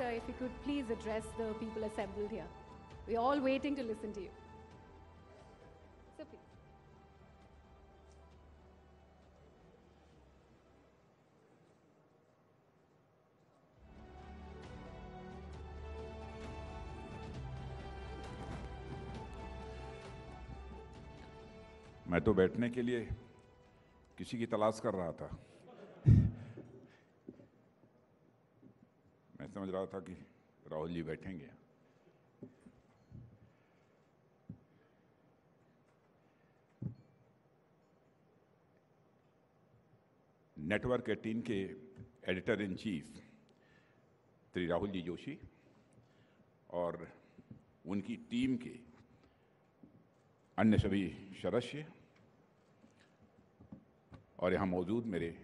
sir, if you could please address the people assembled here. We're all waiting to listen to you. Sir, please. मैं तो बैठने के लिए किसी की तलाश कर रहा था। मैं समझ रहा था कि राहुल जी बैठेंगे। नेटवर्क 18 के editor in chief Shri Rahul ji Joshi और उनकी टीम के अन्य सभी सदस्य और यहाँ मौजूद मेरे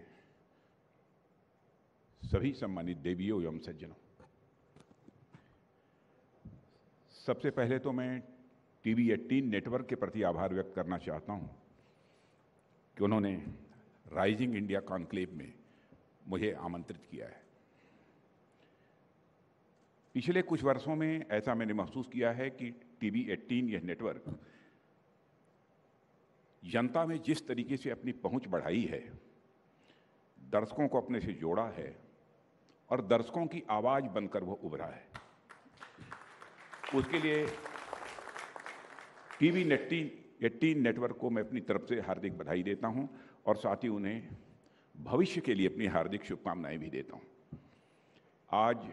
सभी सम्मानित देवियों एवं सज्जनों, सबसे पहले तो मैं टीवी 18 नेटवर्क के प्रति आभार व्यक्त करना चाहता हूँ कि उन्होंने राइजिंग इंडिया कॉन्क्लेव में मुझे आमंत्रित किया है। पिछले कुछ वर्षों में ऐसा मैंने महसूस किया है कि टीवी 18 यह नेटवर्क जनता में जिस तरीके से अपनी पहुंच बढ़ाई है, दर्शकों को अपने से जोड़ा है और दर्शकों की आवाज बनकर वो उभरा है, उसके लिए टीवी 18 नेटवर्क को मैं अपनी तरफ से हार्दिक बधाई देता हूं और साथ ही उन्हें भविष्य के लिए अपनी हार्दिक शुभकामनाएं भी देता हूं। आज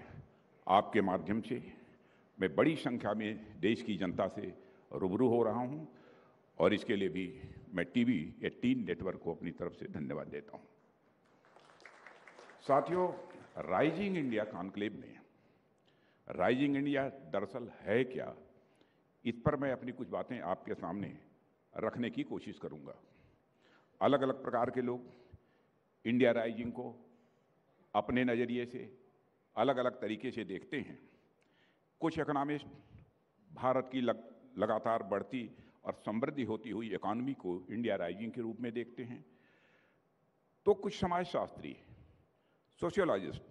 आपके माध्यम से मैं बड़ी संख्या में देश की जनता से रूबरू हो रहा हूं और इसके लिए भी मैं टीवी 18 नेटवर्क को अपनी तरफ से धन्यवाद देता हूं। साथियों, राइजिंग इंडिया कॉन्क्लेव में राइजिंग इंडिया दरअसल है क्या, इस पर मैं अपनी कुछ बातें आपके सामने रखने की कोशिश करूंगा। अलग अलग प्रकार के लोग इंडिया राइजिंग को अपने नज़रिए से अलग अलग तरीके से देखते हैं। कुछ इकोनॉमिस्ट भारत की लगातार बढ़ती और समृद्धि होती हुई इकॉनमी को इंडिया राइजिंग के रूप में देखते हैं, तो कुछ समाजशास्त्री, सोशियोलॉजिस्ट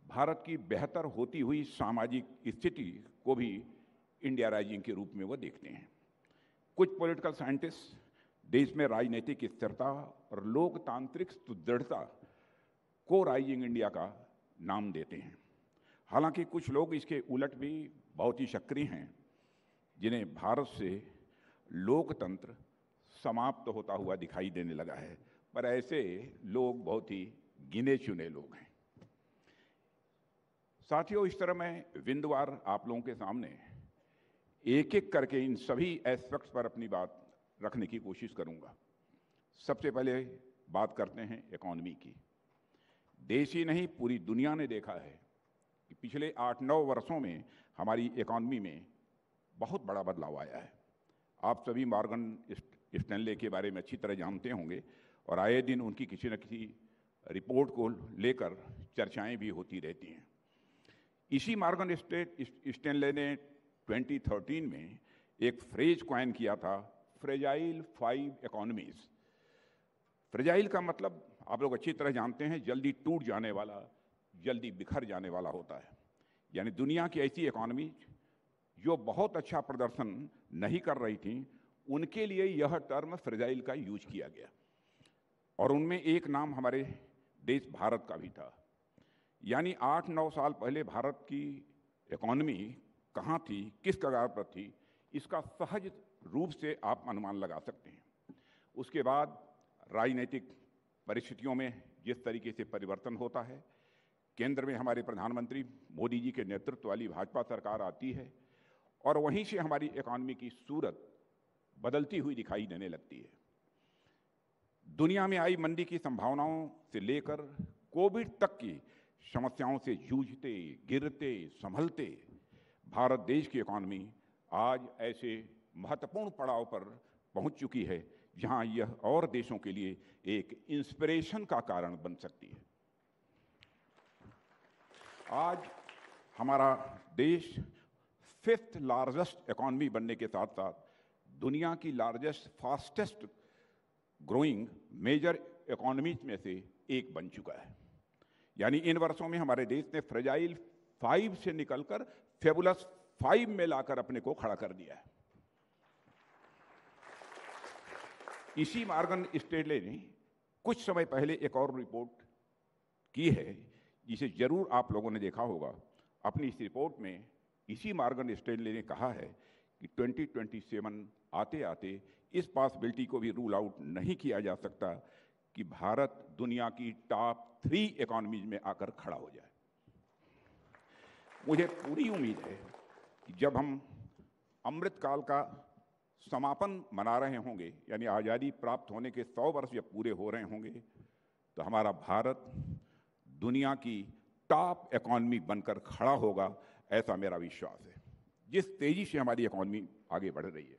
भारत की बेहतर होती हुई सामाजिक स्थिति को भी इंडिया राइजिंग के रूप में वो देखते हैं। कुछ पॉलिटिकल साइंटिस्ट देश में राजनीतिक स्थिरता और लोकतांत्रिक सुदृढ़ता को राइजिंग इंडिया का नाम देते हैं। हालांकि कुछ लोग इसके उलट भी बहुत ही सक्रिय हैं, जिन्हें भारत से लोकतंत्र समाप्त होता हुआ दिखाई देने लगा है, पर ऐसे लोग बहुत ही गिने चुने लोग हैं। साथियों, इस तरह मैं बिंदुवार आप लोगों के सामने एक एक करके इन सभी एस्पेक्ट्स पर अपनी बात रखने की कोशिश करूंगा। सबसे पहले बात करते हैं इकॉनमी की। देश ही नहीं, पूरी दुनिया ने देखा है कि पिछले 8-9 वर्षों में हमारी इकॉनमी में बहुत बड़ा बदलाव आया है। आप सभी मॉर्गन स्टैनले के बारे में अच्छी तरह जानते होंगे और आए दिन उनकी किसी न किसी रिपोर्ट को लेकर चर्चाएं भी होती रहती हैं। इसी मॉर्गन स्टैनले ने 2013 में एक फ्रेज कॉइन किया था, फ्रेजाइल 5 इकोनॉमीज। फ्रेजाइल का मतलब आप लोग अच्छी तरह जानते हैं, जल्दी टूट जाने वाला, जल्दी बिखर जाने वाला होता है। यानी दुनिया की ऐसी इकोनॉमी जो बहुत अच्छा प्रदर्शन नहीं कर रही थी, उनके लिए यह टर्म फ्रेजाइल का यूज किया गया और उनमें एक नाम हमारे देश भारत का भी था। यानी 8-9 साल पहले भारत की इकोनॉमी कहाँ थी, किस कगार पर थी, इसका सहज रूप से आप अनुमान लगा सकते हैं। उसके बाद राजनीतिक परिस्थितियों में जिस तरीके से परिवर्तन होता है, केंद्र में हमारे प्रधानमंत्री मोदी जी के नेतृत्व वाली भाजपा सरकार आती है और वहीं से हमारी इकॉनमी की सूरत बदलती हुई दिखाई देने लगती है। दुनिया में आई मंदी की संभावनाओं से लेकर कोविड तक की समस्याओं से जूझते, गिरते, संभलते भारत देश की इकॉनमी आज ऐसे महत्वपूर्ण पड़ाव पर पहुंच चुकी है जहां यह और देशों के लिए एक इंस्पिरेशन का कारण बन सकती है। आज हमारा देश 5th लार्जेस्ट इकॉनमी बनने के साथ साथ दुनिया की largest fastest growing major economies में से एक बन चुका है। यानी इन वर्षों में हमारे देश ने फ्रेजाइल 5 से निकलकर फेबुलस 5 में लाकर अपने को खड़ा कर दिया है। इसी मॉर्गन स्टैनले ने कुछ समय पहले एक और रिपोर्ट की है, जिसे जरूर आप लोगों ने देखा होगा। अपनी इस रिपोर्ट में इसी मॉर्गन स्टैनले ने कहा है कि 2027 आते आते इस पॉसिबिलिटी को भी रूल आउट नहीं किया जा सकता कि भारत दुनिया की टॉप 3 इकोनॉमीज में आकर खड़ा हो जाए। मुझे पूरी उम्मीद है कि जब हम अमृतकाल का समापन मना रहे होंगे, यानी आज़ादी प्राप्त होने के 100 वर्ष जब पूरे हो रहे होंगे, तो हमारा भारत दुनिया की टॉप इकोनॉमी बनकर खड़ा होगा, ऐसा मेरा विश्वास है। जिस तेजी से हमारी इकोनॉमी आगे बढ़ रही है,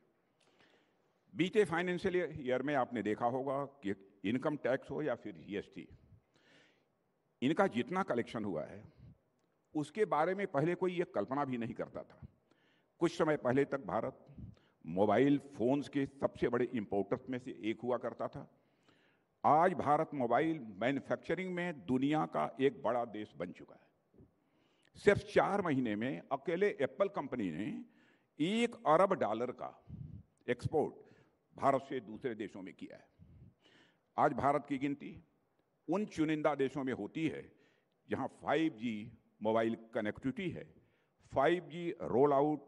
बीते फाइनेंशियल ईयर में आपने देखा होगा कि इनकम टैक्स हो या फिर जीएसटी, इनका जितना कलेक्शन हुआ है उसके बारे में पहले कोई ये कल्पना भी नहीं करता था। कुछ समय पहले तक भारत मोबाइल फोन्स के सबसे बड़े इंपोर्टर्स में से एक हुआ करता था। आज भारत मोबाइल मैन्युफैक्चरिंग में दुनिया का एक बड़ा देश बन चुका है। सिर्फ 4 महीने में अकेले एप्पल कंपनी ने $1 अरब का एक्सपोर्ट भारत से दूसरे देशों में किया है। आज भारत की गिनती उन चुनिंदा देशों में होती है जहां 5G मोबाइल कनेक्टिविटी है। 5G रोल आउट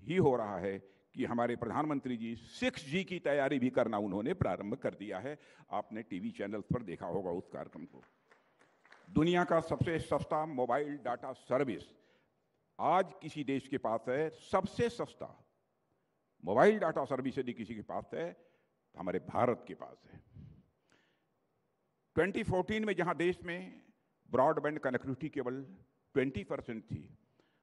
ही हो रहा है कि हमारे प्रधानमंत्री जी 6G की तैयारी भी करना उन्होंने प्रारंभ कर दिया है। आपने टीवी चैनल्स पर देखा होगा उस कार्यक्रम को। दुनिया का सबसे सस्ता मोबाइल डाटा सर्विस आज किसी देश के पास है, सबसे सस्ता मोबाइल डाटा सर्विस यदि किसी के पास है तो हमारे भारत के पास है। 2014 में जहां देश में ब्रॉडबैंड कनेक्टिविटी केवल 20% थी,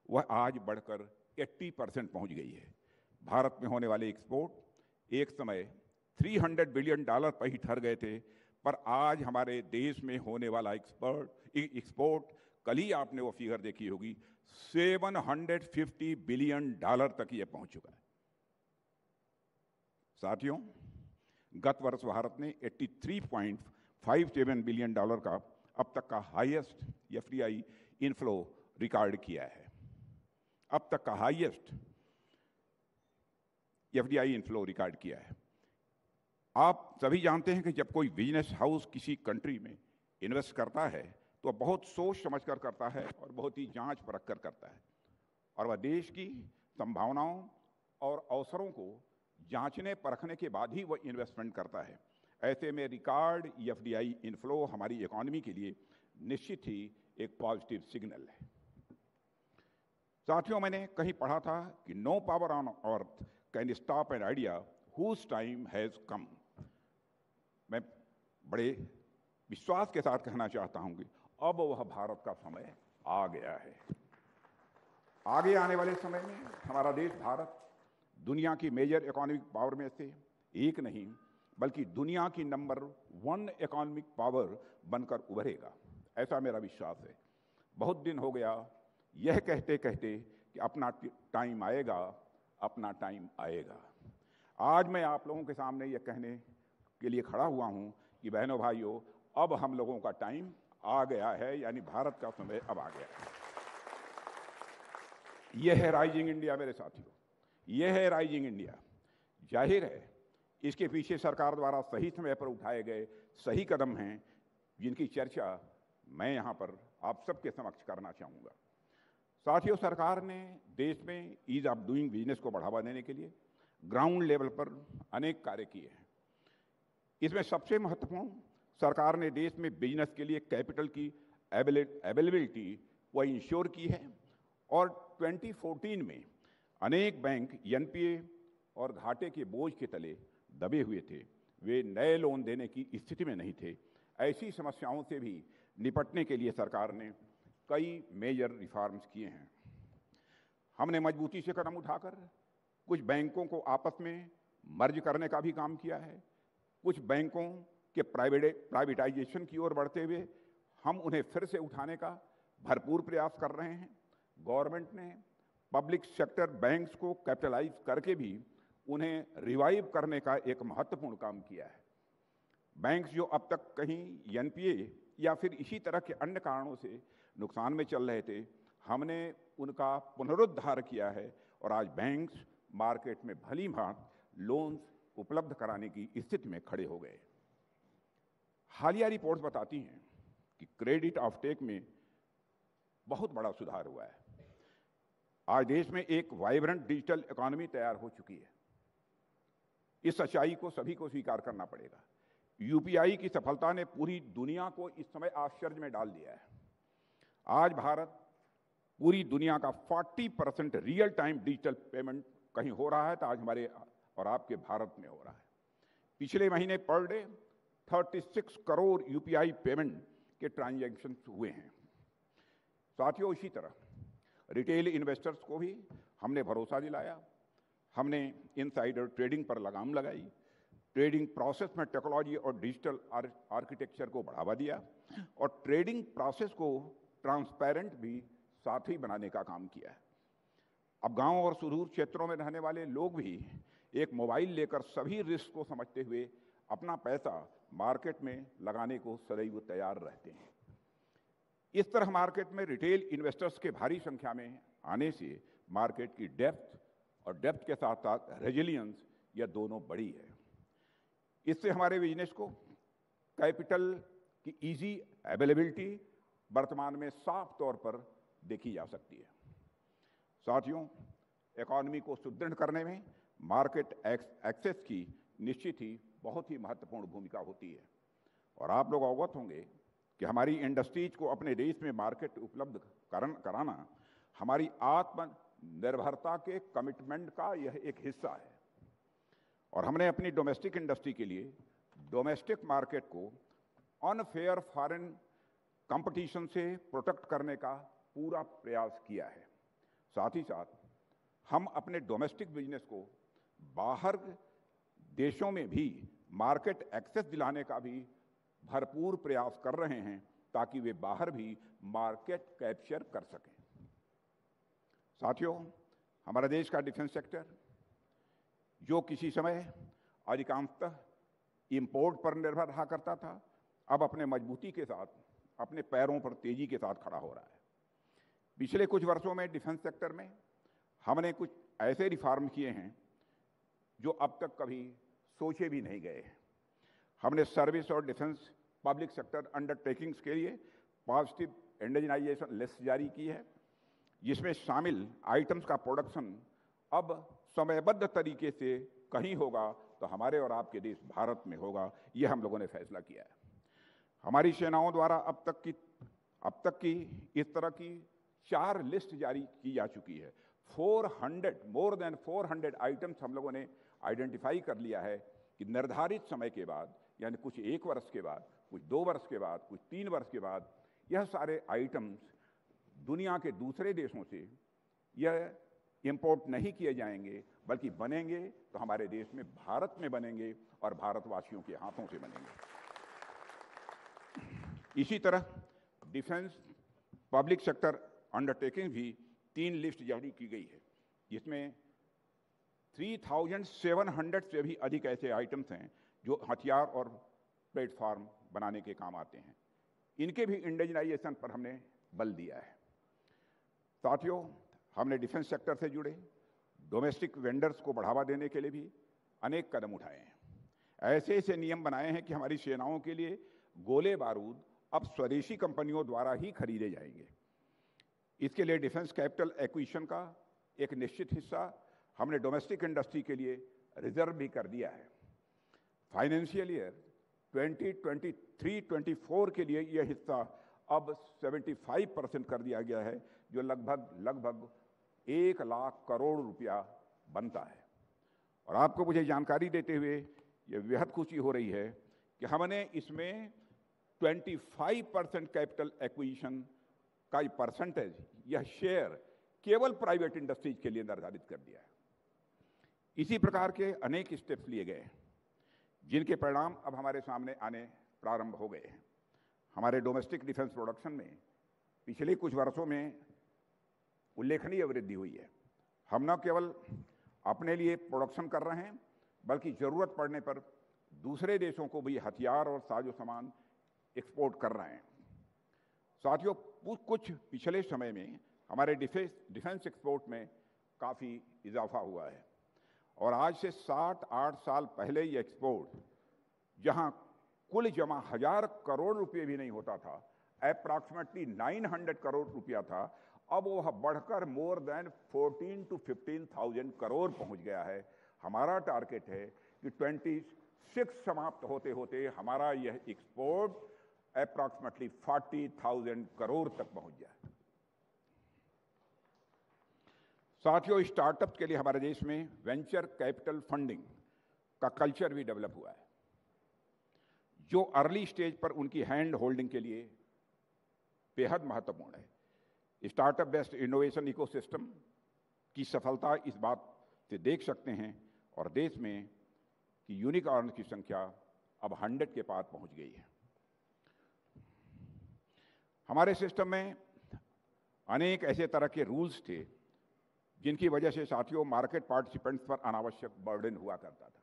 वह आज बढ़कर 80% पहुंच गई है। भारत में होने वाले एक्सपोर्ट एक समय $300 बिलियन पर ही ठहर गए थे, पर आज हमारे देश में होने वाला एक्सपोर्ट कल ही आपने वो फिगर देखी होगी, $750 बिलियन तक ये पहुंच चुका है। साथियों, गत वर्ष भारत ने $83.57 बिलियन का अब तक का हाईएस्ट FDI इनफ्लो रिकॉर्ड किया है। अब तक का हाईएस्ट FDI इनफ्लो रिकॉर्ड किया है। आप सभी जानते हैं कि जब कोई बिजनेस हाउस किसी कंट्री में इन्वेस्ट करता है तो बहुत सोच समझकर करता है और बहुत ही जांच परख कर करता है, और वह देश की संभावनाओं और अवसरों को जांचने परखने के बाद ही वह इन्वेस्टमेंट करता है। ऐसे में रिकॉर्ड FDI इनफ्लो हमारी इकोनॉमी के लिए निश्चित ही एक पॉजिटिव सिग्नल है। साथियों, मैंने कहीं पढ़ा था कि no power on earth can stop an idea whose time has come. मैं बड़े विश्वास के साथ कहना चाहता हूं कि अब वह भारत का समय आ गया है। आगे आने वाले समय में हमारा देश भारत दुनिया की मेजर इकोनॉमिक पावर में से एक नहीं बल्कि दुनिया की नंबर 1 इकोनॉमिक पावर बनकर उभरेगा, ऐसा मेरा विश्वास है। बहुत दिन हो गया यह कहते कहते कि अपना टाइम आएगा, अपना टाइम आएगा। आज मैं आप लोगों के सामने यह कहने के लिए खड़ा हुआ हूं कि बहनों भाइयों, अब हम लोगों का टाइम आ गया है, यानी भारत का समय अब आ गया है। यह है राइजिंग इंडिया मेरे साथियों, यह है राइजिंग इंडिया। जाहिर है इसके पीछे सरकार द्वारा सही समय पर उठाए गए सही कदम हैं, जिनकी चर्चा मैं यहाँ पर आप सबके समक्ष करना चाहूँगा। साथियों, सरकार ने देश में ईज ऑफ डूइंग बिजनेस को बढ़ावा देने के लिए ग्राउंड लेवल पर अनेक कार्य किए हैं। इसमें सबसे महत्वपूर्ण, सरकार ने देश में बिजनेस के लिए कैपिटल की अवेलेबिलिटी वो इंश्योर की है, और 2014 में अनेक बैंक NPA और घाटे के बोझ के तले दबे हुए थे। वे नए लोन देने की स्थिति में नहीं थे। ऐसी समस्याओं से भी निपटने के लिए सरकार ने कई मेजर रिफॉर्म्स किए हैं। हमने मजबूती से कदम उठाकर कुछ बैंकों को आपस में मर्ज करने का भी काम किया है। कुछ बैंकों के प्राइवेटाइजेशन की ओर बढ़ते हुए हम उन्हें फिर से उठाने का भरपूर प्रयास कर रहे हैं। गवर्नमेंट ने पब्लिक सेक्टर बैंक्स को कैपिटलाइज करके भी उन्हें रिवाइव करने का एक महत्वपूर्ण काम किया है। बैंक्स जो अब तक कहीं NPA या फिर इसी तरह के अन्य कारणों से नुकसान में चल रहे थे, हमने उनका पुनरुद्धार किया है और आज बैंक्स मार्केट में भली भांति लोन्स उपलब्ध कराने की स्थिति में खड़े हो गए। हालिया रिपोर्ट्स बताती हैं कि क्रेडिट ऑफटेक में बहुत बड़ा सुधार हुआ है। आज देश में एक वाइब्रेंट डिजिटल इकोनॉमी तैयार हो चुकी है। इस सच्चाई को सभी को स्वीकार करना पड़ेगा। यूपीआई की सफलता ने पूरी दुनिया को इस समय आश्चर्य में डाल दिया है। आज भारत पूरी दुनिया का 40% रियल टाइम डिजिटल पेमेंट कहीं हो रहा है तो आज हमारे और आपके भारत में हो रहा है। पिछले महीने per day 36 crore UPI payment के ट्रांजैक्शन हुए हैं। साथियों, इसी तरह रिटेल इन्वेस्टर्स को भी हमने भरोसा दिलाया। हमने इनसाइडर ट्रेडिंग पर लगाम लगाई, ट्रेडिंग प्रोसेस में टेक्नोलॉजी और डिजिटल आर्किटेक्चर को बढ़ावा दिया और ट्रेडिंग प्रोसेस को ट्रांसपेरेंट भी साथ ही बनाने का काम किया है। अब गांव और सुदूर क्षेत्रों में रहने वाले लोग भी एक मोबाइल लेकर सभी रिस्क को समझते हुए अपना पैसा मार्केट में लगाने को सदैव तैयार रहते हैं। इस तरह मार्केट में रिटेल इन्वेस्टर्स के भारी संख्या में आने से मार्केट की डेप्थ और डेप्थ के साथ साथ रेजिलियंस, यह दोनों बढ़ी है। इससे हमारे बिजनेस को कैपिटल की इजी अवेलेबिलिटी वर्तमान में साफ तौर पर देखी जा सकती है। साथियों, इकोनॉमी को सुदृढ़ करने में मार्केट एक्सेस की निश्चित ही बहुत ही महत्वपूर्ण भूमिका होती है और आप लोग अवगत होंगे कि हमारी इंडस्ट्रीज को अपने देश में मार्केट उपलब्ध कराना हमारी आत्मनिर्भरता के कमिटमेंट का यह एक हिस्सा है और हमने अपनी डोमेस्टिक इंडस्ट्री के लिए डोमेस्टिक मार्केट को अनफेयर फॉरेन कंपटीशन से प्रोटेक्ट करने का पूरा प्रयास किया है। साथ ही साथ हम अपने डोमेस्टिक बिजनेस को बाहर देशों में भी मार्केट एक्सेस दिलाने का भी भरपूर प्रयास कर रहे हैं ताकि वे बाहर भी मार्केट कैप्चर कर सकें। साथियों, हमारा देश का डिफेंस सेक्टर जो किसी समय अधिकांशतः इंपोर्ट पर निर्भर रहा करता था, अब अपने मजबूती के साथ अपने पैरों पर तेजी के साथ खड़ा हो रहा है। पिछले कुछ वर्षों में डिफेंस सेक्टर में हमने कुछ ऐसे रिफॉर्म किए हैं जो अब तक कभी सोचे भी नहीं गए हैं। हमने सर्विस और डिफेंस पब्लिक सेक्टर अंडरटेकिंग्स के लिए पॉजिटिव इंडिजिनाइजेशन लिस्ट जारी की है, जिसमें शामिल आइटम्स का प्रोडक्शन अब समयबद्ध तरीके से कहीं होगा तो हमारे और आपके देश भारत में होगा। यह हम लोगों ने फैसला किया है। हमारी सेनाओं द्वारा अब तक की इस तरह की 4 लिस्ट जारी की जा चुकी है। मोर देन 400 आइटम्स हम लोगों ने आइडेंटिफाई कर लिया है कि निर्धारित समय के बाद, यानी कुछ 1 वर्ष के बाद, कुछ 2 वर्ष के बाद, कुछ 3 वर्ष के बाद, यह सारे आइटम्स दुनिया के दूसरे देशों से यह इंपोर्ट नहीं किए जाएंगे, बल्कि बनेंगे तो हमारे देश में भारत में बनेंगे और भारतवासियों के हाथों से बनेंगे। इसी तरह डिफेंस पब्लिक सेक्टर अंडरटेकिंग भी 3 लिस्ट जारी की गई है, जिसमें 3700 से भी अधिक ऐसे आइटम्स हैं जो हथियार और प्लेटफॉर्म बनाने के काम आते हैं। इनके भी इंडिजिनाइजेशन पर हमने बल दिया है। साथियों, हमने डिफेंस सेक्टर से जुड़े डोमेस्टिक वेंडर्स को बढ़ावा देने के लिए भी अनेक कदम उठाए हैं। ऐसे ऐसे नियम बनाए हैं कि हमारी सेनाओं के लिए गोले बारूद अब स्वदेशी कंपनियों द्वारा ही खरीदे जाएंगे। इसके लिए डिफेंस कैपिटल एक्विजिशन का एक निश्चित हिस्सा हमने डोमेस्टिक इंडस्ट्री के लिए रिजर्व भी कर दिया है। फाइनेंशियल ईयर 2023-24 के लिए यह हिस्सा अब 75% कर दिया गया है, जो लगभग 1 लाख करोड़ रुपया बनता है। और आपको मुझे जानकारी देते हुए यह बेहद खुशी हो रही है कि हमने इसमें 25% कैपिटल एक्विजिशन का परसेंटेज, यह शेयर केवल प्राइवेट इंडस्ट्रीज के लिए निर्धारित कर दिया है। इसी प्रकार के अनेक स्टेप्स लिए गए हैं, जिनके परिणाम अब हमारे सामने आने प्रारंभ हो गए हैं। हमारे डोमेस्टिक डिफेंस प्रोडक्शन में पिछले कुछ वर्षों में उल्लेखनीय वृद्धि हुई है। हम न केवल अपने लिए प्रोडक्शन कर रहे हैं, बल्कि जरूरत पड़ने पर दूसरे देशों को भी हथियार और साजो सामान एक्सपोर्ट कर रहे हैं। साथियों, कुछ पिछले समय में हमारे डिफेंस एक्सपोर्ट में काफ़ी इजाफा हुआ है और आज से 7-8 साल पहले ये एक्सपोर्ट, जहां कुल जमा 1000 करोड़ रुपए भी नहीं होता था, अप्रॉक्सीमेटली 900 करोड़ रुपया था, अब वह बढ़कर मोर देन 14 to 15,000 करोड़ पहुंच गया है। हमारा टारगेट है कि 26 समाप्त होते होते हमारा यह एक्सपोर्ट अप्रॉक्सीमेटली 40,000 करोड़ तक पहुंच जाए। साथियों, स्टार्टअप के लिए हमारे देश में वेंचर कैपिटल फंडिंग का कल्चर भी डेवलप हुआ है, जो अर्ली स्टेज पर उनकी हैंड होल्डिंग के लिए बेहद महत्वपूर्ण है। स्टार्टअप बेस्ड इनोवेशन इकोसिस्टम की सफलता इस बात से देख सकते हैं और देश में कि यूनिकॉर्न की संख्या अब 100 के पार पहुंच गई है। हमारे सिस्टम में अनेक ऐसे तरह के रूल्स थे जिनकी वजह से साथियों मार्केट पार्टिसिपेंट्स पर अनावश्यक बर्डन हुआ करता था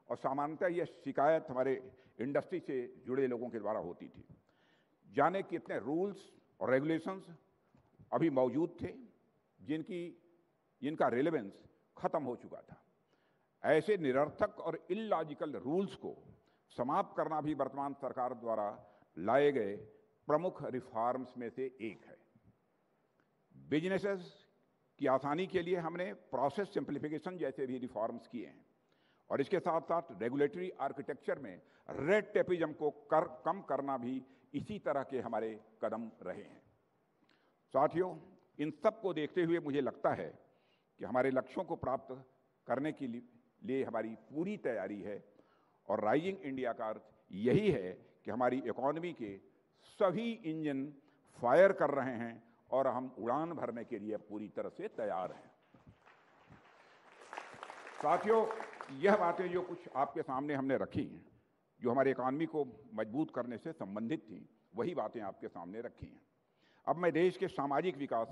और सामान्यतः यह शिकायत हमारे इंडस्ट्री से जुड़े लोगों के द्वारा होती थी। जाने कितने रूल्स और रेगुलेशंस अभी मौजूद थे जिनका रिलेवेंस खत्म हो चुका था। ऐसे निरर्थक और इलॉजिकल रूल्स को समाप्त करना भी वर्तमान सरकार द्वारा लाए गए प्रमुख रिफॉर्म्स में से एक है। बिजनेसेस की आसानी के लिए हमने प्रोसेस सिंप्लीफिकेशन जैसे भी रिफॉर्म्स किए हैं और इसके साथ साथ रेगुलेटरी आर्किटेक्चर में रेड टेपिज्म को कम करना भी इसी तरह के हमारे कदम रहे हैं। साथियों, इन सब को देखते हुए मुझे लगता है कि हमारे लक्ष्यों को प्राप्त करने के लिए हमारी पूरी तैयारी है और राइजिंग इंडिया का अर्थ यही है कि हमारी इकोनॉमी के सभी इंजन फायर कर रहे हैं और हम उड़ान भरने के लिए पूरी तरह से तैयार हैं। साथियों, यह बातें जो कुछ आपके सामने हमने रखी हैं, जो हमारी इकोनॉमी को मजबूत करने से संबंधित थी, वही बातें आपके सामने रखी हैं। अब मैं देश के सामाजिक विकास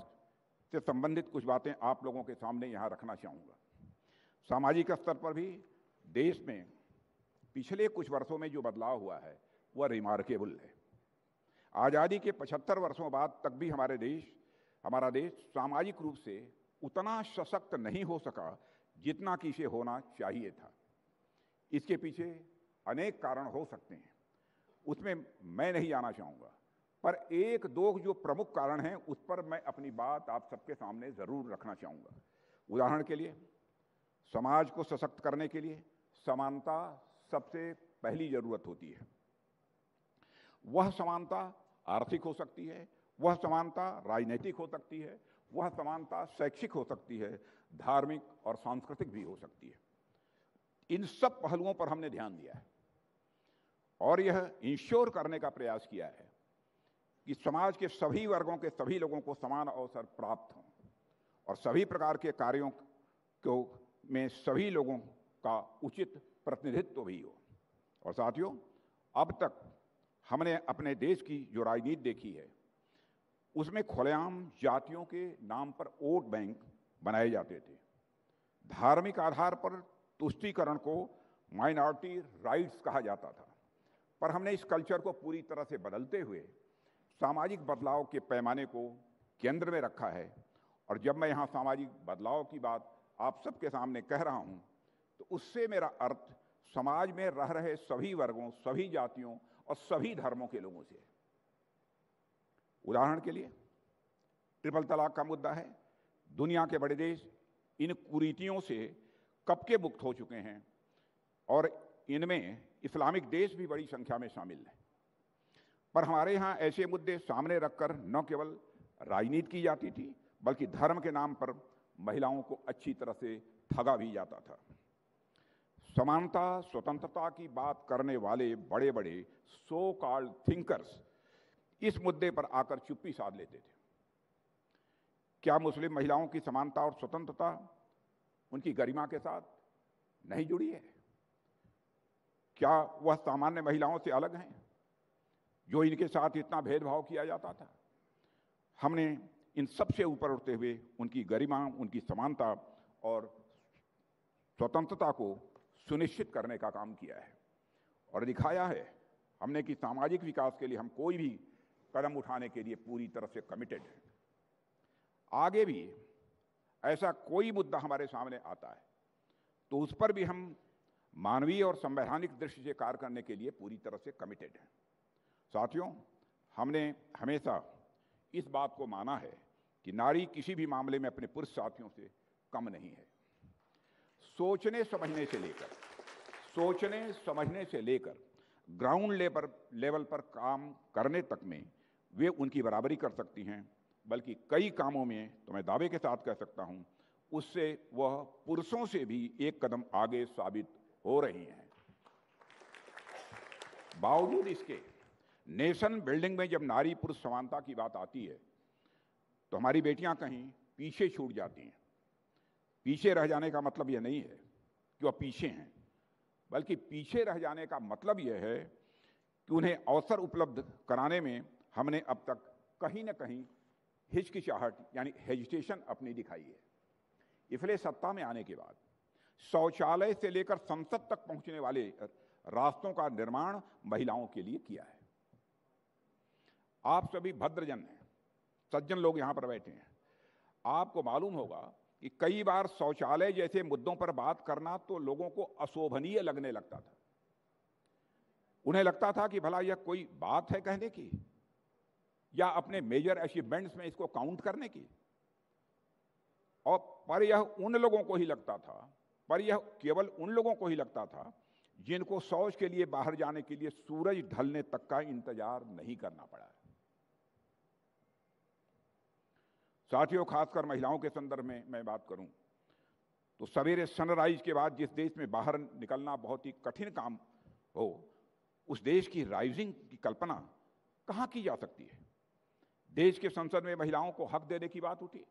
से संबंधित कुछ बातें आप लोगों के सामने यहाँ रखना चाहूँगा। सामाजिक स्तर पर भी देश में पिछले कुछ वर्षों में जो बदलाव हुआ है वह रिमार्केबल है। आज़ादी के 75 वर्षों बाद तक भी हमारा देश सामाजिक रूप से उतना सशक्त नहीं हो सका जितना कि इसे होना चाहिए था। इसके पीछे अनेक कारण हो सकते हैं, उसमें मैं नहीं आना चाहूँगा, पर एक दो जो प्रमुख कारण हैं उस पर मैं अपनी बात आप सबके सामने ज़रूर रखना चाहूँगा। उदाहरण के लिए, समाज को सशक्त करने के लिए समानता सबसे पहली जरूरत होती है। वह समानता आर्थिक हो सकती है, वह समानता राजनीतिक हो सकती है, वह समानता शैक्षिक हो सकती है, धार्मिक और सांस्कृतिक भी हो सकती है। इन सब पहलुओं पर हमने ध्यान दिया है और यह इंश्योर करने का प्रयास किया है कि समाज के सभी वर्गों के सभी लोगों को समान अवसर प्राप्त हों और सभी प्रकार के कार्यों में सभी लोगों का उचित प्रतिनिधित्व भी हो। और साथियों, अब तक हमने अपने देश की जो राजनीति देखी है उसमें खुलेआम जातियों के नाम पर वोट बैंक बनाए जाते थे। धार्मिक आधार पर तुष्टीकरण को माइनॉरिटी राइट्स कहा जाता था, पर हमने इस कल्चर को पूरी तरह से बदलते हुए सामाजिक बदलाव के पैमाने को केंद्र में रखा है। और जब मैं यहाँ सामाजिक बदलाव की बात आप सबके सामने कह रहा हूँ तो उससे मेरा अर्थ समाज में रह रहे सभी वर्गों, सभी जातियों और सभी धर्मों के लोगों से। उदाहरण के लिए, ट्रिपल तलाक का मुद्दा है। दुनिया के बड़े देश इन कुरीतियों से कब के मुक्त हो चुके हैं और इनमें इस्लामिक देश भी बड़ी संख्या में शामिल हैं, पर हमारे यहाँ ऐसे मुद्दे सामने रखकर न केवल राजनीति की जाती थी बल्कि धर्म के नाम पर महिलाओं को अच्छी तरह से ठगा भी जाता था। समानता स्वतंत्रता की बात करने वाले बड़े बड़े सो कॉल्ड थिंकर्स इस मुद्दे पर आकर चुप्पी साध लेते थे। क्या मुस्लिम महिलाओं की समानता और स्वतंत्रता उनकी गरिमा के साथ नहीं जुड़ी है? क्या वह सामान्य महिलाओं से अलग हैं जो इनके साथ इतना भेदभाव किया जाता था? हमने इन सब से ऊपर उठते हुए उनकी गरिमा, उनकी समानता और स्वतंत्रता को सुनिश्चित करने का काम किया है और दिखाया है हमने कि सामाजिक विकास के लिए हम कोई भी कदम उठाने के लिए पूरी तरह से कमिटेड हैं। आगे भी ऐसा कोई मुद्दा हमारे सामने आता है तो उस पर भी हम मानवीय और संवैधानिक दृष्टि से कार्य करने के लिए पूरी तरह से कमिटेड हैं। साथियों, हमने हमेशा इस बात को माना है कि नारी किसी भी मामले में अपने पुरुष साथियों से कम नहीं है। सोचने समझने से लेकर ग्राउंड लेवल पर काम करने तक में वे उनकी बराबरी कर सकती हैं, बल्कि कई कामों में तो मैं दावे के साथ कह सकता हूं उससे वह पुरुषों से भी एक कदम आगे साबित हो रही हैं। बावजूद इसके नेशन बिल्डिंग में जब नारी पुरुष समानता की बात आती है तो हमारी बेटियां कहीं पीछे छूट जाती हैं। पीछे रह जाने का मतलब यह नहीं है कि वह पीछे हैं, बल्कि पीछे रह जाने का मतलब यह है कि उन्हें अवसर उपलब्ध कराने में हमने अब तक कहीं न कहीं हिचकिचाहट यानी हेजिटेशन अपनी दिखाई है। इसलिए सत्ता में आने के बाद शौचालय से लेकर संसद तक पहुंचने वाले रास्तों का निर्माण महिलाओं के लिए किया है। आप सभी भद्रजन हैं, सज्जन लोग यहां पर बैठे हैं। आपको मालूम होगा कि कई बार शौचालय जैसे मुद्दों पर बात करना तो लोगों को अशोभनीय लगने लगता था। उन्हें लगता था कि भला यह कोई बात है कहने की या अपने मेजर अचीवमेंट्स में इसको काउंट करने की। और पर यह केवल उन लोगों को ही लगता था जिनको शौच के लिए बाहर जाने के लिए सूरज ढलने तक का इंतजार नहीं करना पड़ा है। साथियों, खासकर महिलाओं के संदर्भ में मैं बात करूं तो सवेरे सनराइज के बाद जिस देश में बाहर निकलना बहुत ही कठिन काम हो, उस देश की राइजिंग की कल्पना कहां की जा सकती है। देश के संसद में महिलाओं को हक देने की बात उठी,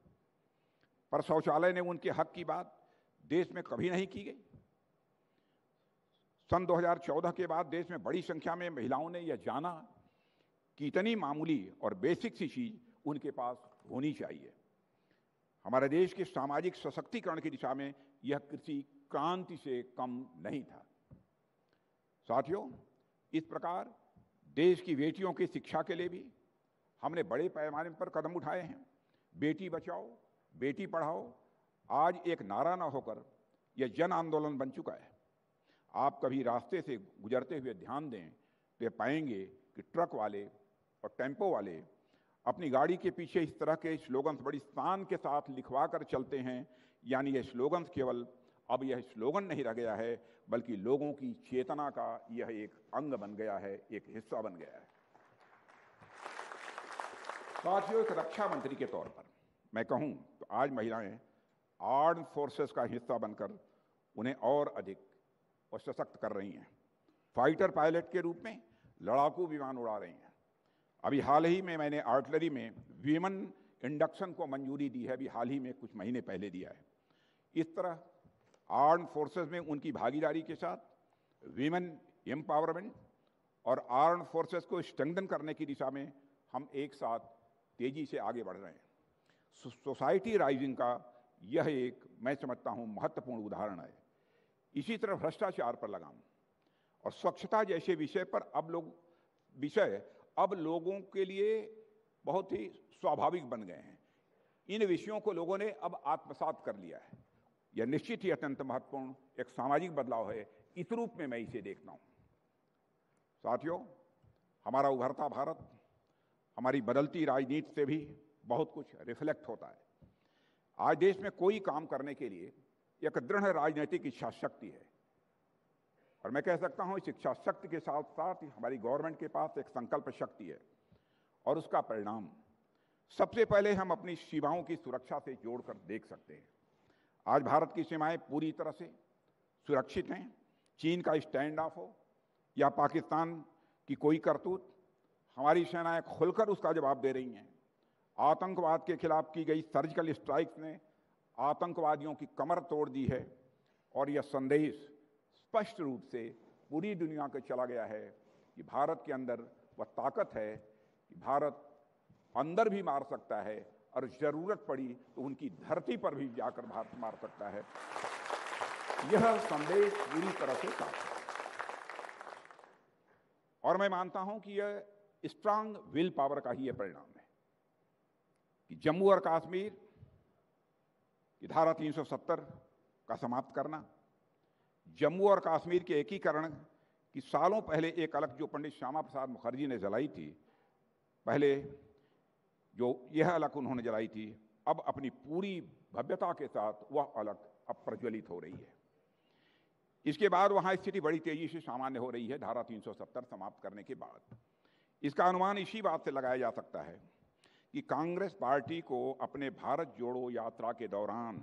पर शौचालय ने उनके हक की बात देश में कभी नहीं की गई। सन 2014 के बाद देश में बड़ी संख्या में महिलाओं ने यह जाना कि इतनी मामूली और बेसिक सी चीज उनके पास होनी चाहिए। हमारे देश के सामाजिक सशक्तिकरण की दिशा में यह किसी क्रांति से कम नहीं था। साथियों, इस प्रकार देश की बेटियों की शिक्षा के लिए भी हमने बड़े पैमाने पर कदम उठाए हैं। बेटी बचाओ, बेटी पढ़ाओ आज एक नारा न होकर यह जन आंदोलन बन चुका है। आप कभी रास्ते से गुजरते हुए ध्यान दें तो ये पाएंगे कि ट्रक वाले और टेम्पो वाले अपनी गाड़ी के पीछे इस तरह के स्लोगन्स बड़ी शान के साथ लिखवा कर चलते हैं। यानी यह स्लोगन्स केवल अब यह स्लोगन नहीं रह गया है, बल्कि लोगों की चेतना का यह एक अंग बन गया है, एक हिस्सा बन गया है। साथियों, एक रक्षा मंत्री के तौर पर मैं कहूं तो आज महिलाएं आर्म्ड फोर्सेस का हिस्सा बनकर उन्हें और अधिक और सशक्त कर रही हैं। फाइटर पायलट के रूप में लड़ाकू विमान उड़ा रही हैं। अभी हाल ही में मैंने आर्टिलरी में वीमेन इंडक्शन को मंजूरी दी है, अभी हाल ही में कुछ महीने पहले दिया है। इस तरह आर्म्ड फोर्सेस में उनकी भागीदारी के साथ वीमेन एम्पावरमेंट और आर्म्ड फोर्सेस को स्ट्रेंथन करने की दिशा में हम एक साथ तेजी से आगे बढ़ रहे हैं। सोसाइटी राइजिंग का यह एक मैं समझता हूं महत्वपूर्ण उदाहरण है। इसी तरह भ्रष्टाचार पर लगाम और स्वच्छता जैसे विषय पर अब लोगों के लिए बहुत ही स्वाभाविक बन गए हैं। इन विषयों को लोगों ने अब आत्मसात कर लिया है। यह निश्चित ही अत्यंत महत्वपूर्ण एक सामाजिक बदलाव है। इस रूप में मैं इसे देखता हूं। साथियों, हमारा उभरता भारत हमारी बदलती राजनीति से भी बहुत कुछ रिफ्लेक्ट होता है। आज देश में कोई काम करने के लिए एक दृढ़ राजनीतिक इच्छा शक्ति है, और मैं कह सकता हूं इस इच्छा शक्ति के साथ साथ हमारी गवर्नमेंट के पास एक संकल्प शक्ति है। और उसका परिणाम सबसे पहले हम अपनी सीमाओं की सुरक्षा से जोड़कर देख सकते हैं। आज भारत की सीमाएं पूरी तरह से सुरक्षित हैं। चीन का स्टैंड ऑफ हो या पाकिस्तान की कोई करतूत, हमारी सेनाएं खुलकर उसका जवाब दे रही हैं। आतंकवाद के खिलाफ की गई सर्जिकल स्ट्राइक्स ने आतंकवादियों की कमर तोड़ दी है, और यह संदेश स्पष्ट रूप से पूरी दुनिया को चला गया है कि भारत के अंदर वह ताकत है कि भारत अंदर भी मार सकता है और जरूरत पड़ी तो उनकी धरती पर भी जाकर भारत मार सकता है। यह संदेश पूरी तरह से साफ है, और मैं मानता हूं कि यह स्ट्रांग विल पावर का ही यह परिणाम है कि जम्मू और कश्मीर कि धारा 370 का समाप्त करना, जम्मू और कश्मीर के एकीकरण की सालों पहले एक अलग जो पंडित श्यामा प्रसाद मुखर्जी ने जलाई थी, पहले जो यह अलग उन्होंने जलाई थी, अब अपनी पूरी भव्यता के साथ वह अलग अब प्रज्वलित हो रही है। इसके बाद वहां स्थिति बड़ी तेजी से सामान्य हो रही है धारा 370 समाप्त करने के बाद। इसका अनुमान इसी बात से लगाया जा सकता है कि कांग्रेस पार्टी को अपने भारत जोड़ो यात्रा के दौरान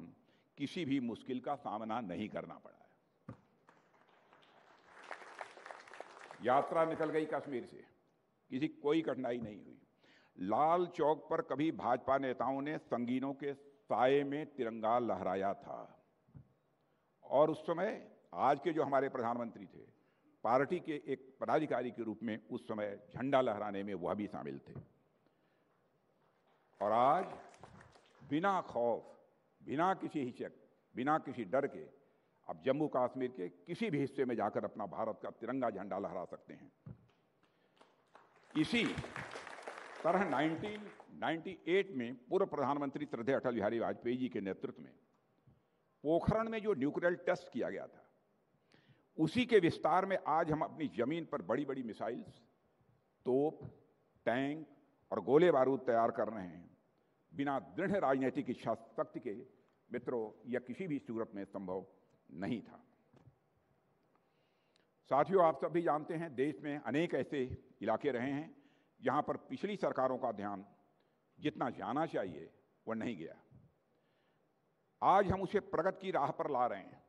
किसी भी मुश्किल का सामना नहीं करना पड़ा है। यात्रा निकल गई कश्मीर से, कोई कठिनाई नहीं हुई। लाल चौक पर कभी भाजपा नेताओं ने संगीनों के साए में तिरंगा लहराया था, और उस समय आज के जो हमारे प्रधानमंत्री थे, पार्टी के एक पदाधिकारी के रूप में उस समय झंडा लहराने में वह भी शामिल थे। और आज बिना खौफ, बिना किसी हिचक, बिना किसी डर के अब जम्मू कश्मीर के किसी भी हिस्से में जाकर अपना भारत का तिरंगा झंडा लहरा सकते हैं। इसी तरह 1998 में पूर्व प्रधानमंत्री श्रद्धेय अटल बिहारी वाजपेयी जी के नेतृत्व में पोखरण में जो न्यूक्लियर टेस्ट किया गया था, उसी के विस्तार में आज हम अपनी जमीन पर बड़ी बड़ी मिसाइल्स, तोप, टैंक और गोले बारूद तैयार कर रहे हैं। बिना दृढ़ राजनीतिक इच्छा शक्ति के मित्रों यह किसी भी सूरत में संभव नहीं था। साथियों, आप सब भी जानते हैं, देश में अनेक ऐसे इलाके रहे हैं जहां पर पिछली सरकारों का ध्यान जितना जाना चाहिए वह नहीं गया। आज हम उसे प्रगति की राह पर ला रहे हैं।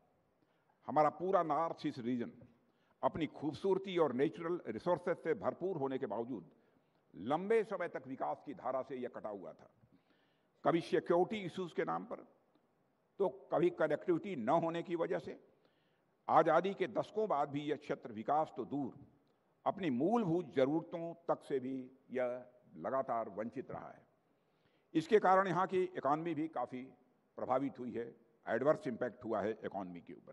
हमारा पूरा नॉर्थ ईस्ट रीजन अपनी खूबसूरती और नेचुरल रिसोर्सेज से भरपूर होने के बावजूद लंबे समय तक विकास की धारा से यह कटा हुआ था। कभी सिक्योरिटी इश्यूज के नाम पर, तो कभी कनेक्टिविटी न होने की वजह से। आजादी के दशकों बाद भी यह क्षेत्र विकास तो दूर, अपनी मूलभूत जरूरतों तक से भी यह लगातार वंचित रहा है। इसके कारण यहाँ की इकॉनमी भी काफ़ी प्रभावित हुई है, एडवर्स इम्पैक्ट हुआ है इकॉनमी के ऊपर।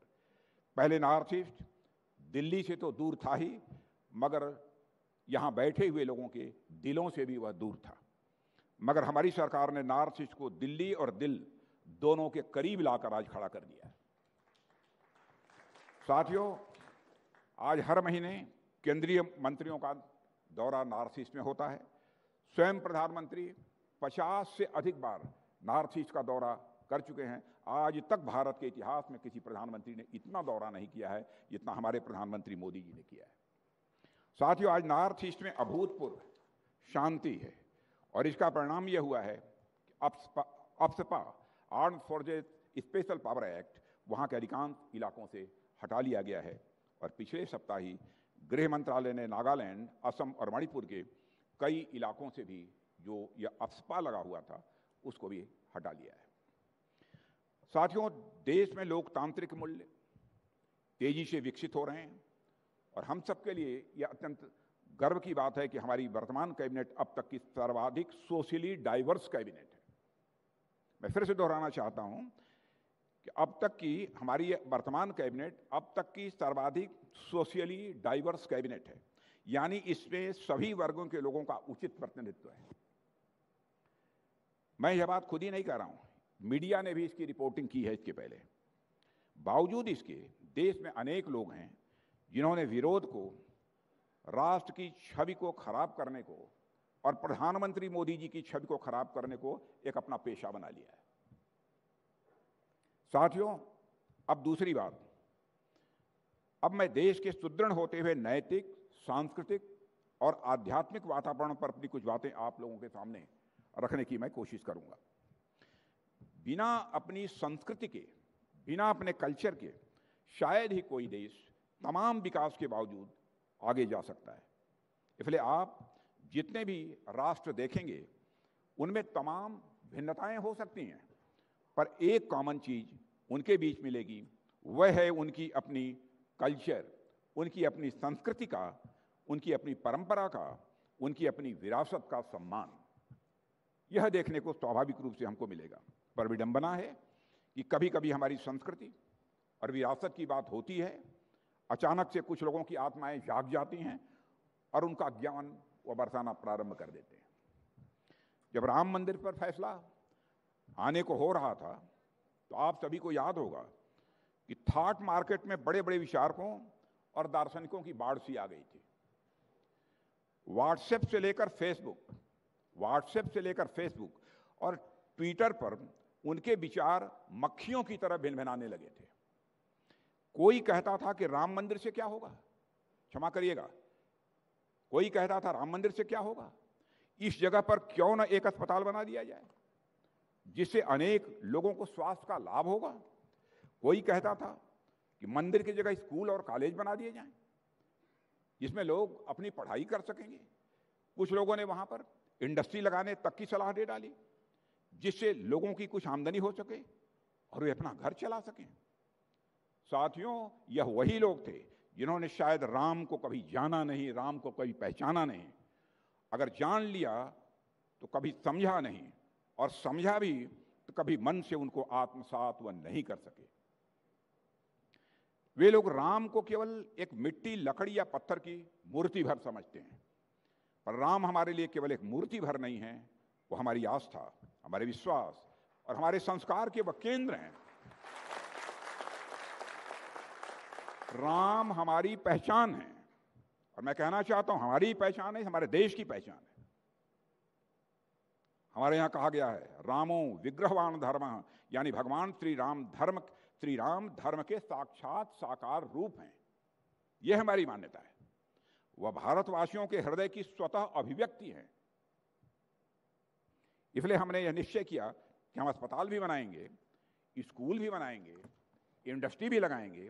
पहले नॉर्थ ईस्ट दिल्ली से तो दूर था ही, मगर यहाँ बैठे हुए लोगों के दिलों से भी वह दूर था। मगर हमारी सरकार ने नॉर्थ ईस्ट को दिल्ली और दिल दोनों के करीब लाकर आज खड़ा कर दिया है। साथियों, आज हर महीने केंद्रीय मंत्रियों का दौरा नॉर्थ ईस्ट में होता है। स्वयं प्रधानमंत्री 50 से अधिक बार नॉर्थ ईस्ट का दौरा कर चुके हैं। आज तक भारत के इतिहास में किसी प्रधानमंत्री ने इतना दौरा नहीं किया है जितना हमारे प्रधानमंत्री मोदी जी ने किया है। साथियों, आज नॉर्थ ईस्ट में अभूतपूर्व शांति है, और इसका परिणाम यह हुआ है कि AFSPA armed forces special power act वहाँ के अधिकांश इलाकों से हटा लिया गया है, और पिछले सप्ताह ही गृह मंत्रालय ने नागालैंड, असम और मणिपुर के कई इलाकों से भी जो यह अप्सपा लगा हुआ था उसको भी हटा लिया है। साथियों, देश में लोकतांत्रिक मूल्य तेजी से विकसित हो रहे हैं, और हम सबके लिए यह अत्यंत गर्व की बात है कि हमारी वर्तमान कैबिनेट अब तक की सर्वाधिक सोशली डाइवर्स कैबिनेट है। मैं फिर से दोहराना चाहता हूं कि अब तक की हमारी वर्तमान कैबिनेट अब तक की सर्वाधिक सोशली डाइवर्स कैबिनेट है, यानी इसमें सभी वर्गों के लोगों का उचित प्रतिनिधित्व है। मैं यह बात खुद ही नहीं कह रहा हूं, मीडिया ने भी इसकी रिपोर्टिंग की है इसके पहले। बावजूद इसके देश में अनेक लोग हैं जिन्होंने विरोध को, राष्ट्र की छवि को खराब करने को और प्रधानमंत्री मोदी जी की छवि को खराब करने को एक अपना पेशा बना लिया है। साथियों, अब दूसरी बात, अब मैं देश के सुदृढ़ होते हुए नैतिक, सांस्कृतिक और आध्यात्मिक वातावरण पर अपनी कुछ बातें आप लोगों के सामने रखने की मैं कोशिश करूंगा। बिना अपनी संस्कृति के, बिना अपने कल्चर के शायद ही कोई देश तमाम विकास के बावजूद आगे जा सकता है। इसलिए आप जितने भी राष्ट्र देखेंगे उनमें तमाम भिन्नताएं हो सकती हैं, पर एक कॉमन चीज उनके बीच मिलेगी, वह है उनकी अपनी कल्चर, उनकी अपनी संस्कृति का, उनकी अपनी परंपरा का, उनकी अपनी विरासत का सम्मान। यह देखने को स्वाभाविक रूप से हमको मिलेगा। पर विडंबना है कि कभी कभी हमारी संस्कृति और विरासत की बात होती है, अचानक से कुछ लोगों की आत्माएं जाग जाती हैं और उनका ज्ञान वो बरसाना प्रारंभ कर देते हैं। जब राम मंदिर पर फैसला आने को हो रहा था, तो आप सभी को याद होगा कि थॉट मार्केट में बड़े बड़े विचारकों और दार्शनिकों की बाढ़ सी आ गई थी। व्हाट्सएप से लेकर फेसबुक और ट्विटर पर उनके विचार मक्खियों की तरह भिनभिनाने लगे थे। कोई कहता था कि राम मंदिर से क्या होगा, क्षमा करिएगा, कोई कहता था राम मंदिर से क्या होगा, इस जगह पर क्यों न एक अस्पताल बना दिया जाए जिससे अनेक लोगों को स्वास्थ्य का लाभ होगा। कोई कहता था कि मंदिर की जगह स्कूल और कॉलेज बना दिए जाएं जिसमें लोग अपनी पढ़ाई कर सकेंगे। कुछ लोगों ने वहां पर इंडस्ट्री लगाने तक की सलाह दे डाली जिससे लोगों की कुछ आमदनी हो सके और वे अपना घर चला सकें। साथियों, यह वही लोग थे जिन्होंने शायद राम को कभी जाना नहीं, राम को कभी पहचाना नहीं, अगर जान लिया तो कभी समझा नहीं, और समझा भी तो कभी मन से उनको आत्मसात वह नहीं कर सके। वे लोग राम को केवल एक मिट्टी, लकड़ी या पत्थर की मूर्ति भर समझते हैं, पर राम हमारे लिए केवल एक मूर्ति भर नहीं है, वो हमारी आस्था, हमारे विश्वास और हमारे संस्कार के वह केंद्र हैं। राम हमारी पहचान है, और मैं कहना चाहता हूं हमारी पहचान है, हमारे देश की पहचान है। हमारे यहां कहा गया है रामो विग्रहवान धर्म, यानी भगवान श्री राम धर्म के साक्षात साकार रूप हैं। यह हमारी मान्यता है। वह भारतवासियों के हृदय की स्वतः अभिव्यक्ति है। इसलिए हमने यह निश्चय किया कि हम अस्पताल भी बनाएंगे, स्कूल भी बनाएंगे, इंडस्ट्री भी लगाएंगे,